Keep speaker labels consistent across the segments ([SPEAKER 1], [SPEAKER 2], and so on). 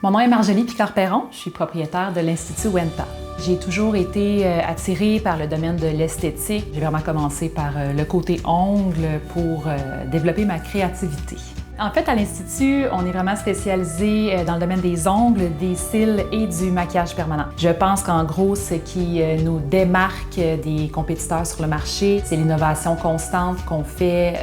[SPEAKER 1] Mon nom est Marjolie Picard-Perron, je suis propriétaire de l'Institut Wenta. J'ai toujours été attirée par le domaine de l'esthétique. J'ai vraiment commencé par le côté ongles pour développer ma créativité. En fait, à l'Institut, on est vraiment spécialisé dans le domaine des ongles, des cils et du maquillage permanent. Je pense qu'en gros, ce qui nous démarque des compétiteurs sur le marché, c'est l'innovation constante qu'on fait.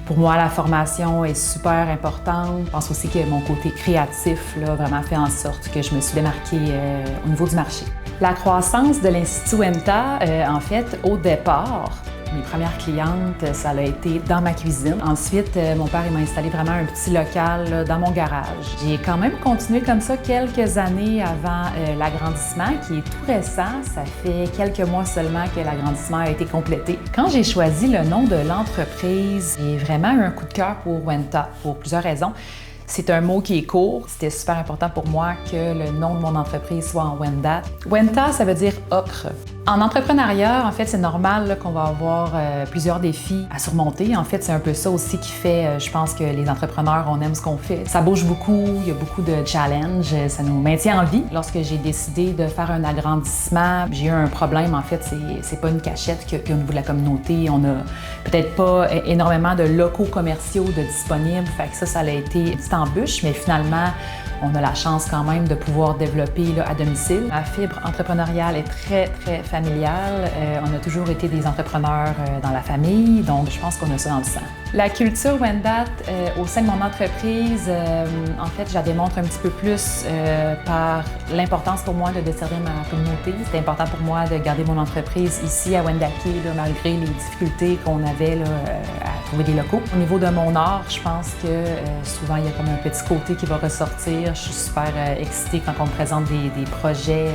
[SPEAKER 1] Pour moi, la formation est super importante. Je pense aussi que mon côté créatif là, vraiment fait en sorte que je me suis démarquée au niveau du marché. La croissance de l'Institut Wenta, en fait, au départ, mes premières clientes, ça a été dans ma cuisine. Ensuite, mon père m'a installé vraiment un petit local là, dans mon garage. J'ai quand même continué comme ça quelques années avant l'agrandissement, qui est tout récent. Ça fait quelques mois seulement que l'agrandissement a été complété. Quand j'ai choisi le nom de l'entreprise, j'ai vraiment eu un coup de cœur pour Wenta, pour plusieurs raisons. C'est un mot qui est court. C'était super important pour moi que le nom de mon entreprise soit en Wendat. Wenta, ça veut dire ocre. En entrepreneuriat, en fait, c'est normal qu'on va avoir plusieurs défis à surmonter. En fait, c'est un peu ça aussi qui fait, je pense que les entrepreneurs, on aime ce qu'on fait. Ça bouge beaucoup, il y a beaucoup de challenges, ça nous maintient en vie. Lorsque j'ai décidé de faire un agrandissement, j'ai eu un problème, en fait, c'est pas une cachette qu'au niveau de la communauté, on a peut-être pas énormément de locaux commerciaux de disponibles. Fait que ça a été une petite embûche, mais finalement, on a la chance quand même de pouvoir développer là, à domicile. La fibre entrepreneuriale est très, très familiale. On a toujours été des entrepreneurs dans la famille, donc je pense qu'on a ça dans le sang. La culture Wendat au sein de mon entreprise, en fait, je la démontre un petit peu plus par l'importance pour moi de desservir ma communauté. C'était important pour moi de garder mon entreprise ici à Wendake, malgré les difficultés qu'on avait là, à trouver des locaux. Au niveau de mon art, je pense que souvent, il y a comme un petit côté qui va ressortir. Je suis super excitée quand on me présente des projets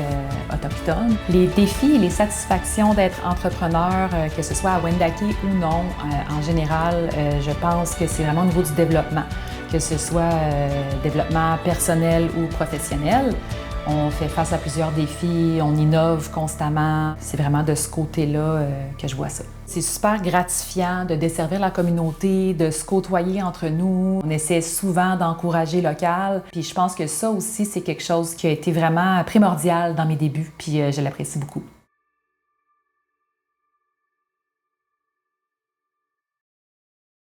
[SPEAKER 1] autochtones. Les défis et les satisfactions d'être entrepreneur, que ce soit à Wendake ou non, en général, je pense que c'est vraiment au niveau du développement, que ce soit développement personnel ou professionnel. On fait face à plusieurs défis, on innove constamment. C'est vraiment de ce côté-là que je vois ça. C'est super gratifiant de desservir la communauté, de se côtoyer entre nous. On essaie souvent d'encourager local. Puis je pense que ça aussi, c'est quelque chose qui a été vraiment primordial dans mes débuts, puis je l'apprécie beaucoup.